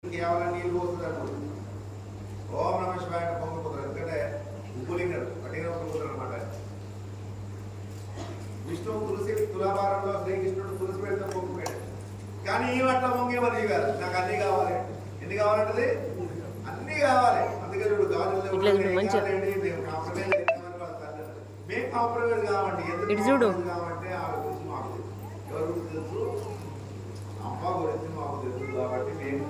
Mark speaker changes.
Speaker 1: కేవలం నీళ్ళు పోస్తున్నప్పుడు ఓం నమ శివాయ పొంగిపోతారు. ఎందుకంటే ఉప్పులింగడు పట్టినప్పుడు అనమాట. విష్ణువు తులసి తులాభారంలో శ్రీకృష్ణుడు తులసి పెడితే పొంగిపోయాడు. కానీ ఈ అట్లా పొంగేమని కాదు, నాకు అన్నీ కావాలి. ఎన్ని కావాలంటది? అన్నీ కావాలి. అందుకే చూడు గాజులు మేము కాంప్రమైజ్ కావండి. ఎందుకు కావంటే ఆ గురించి మాకు ఎవరి గురించి తెలుసు, అమ్మ గురించి మాకు తెలుసు కాబట్టి మేము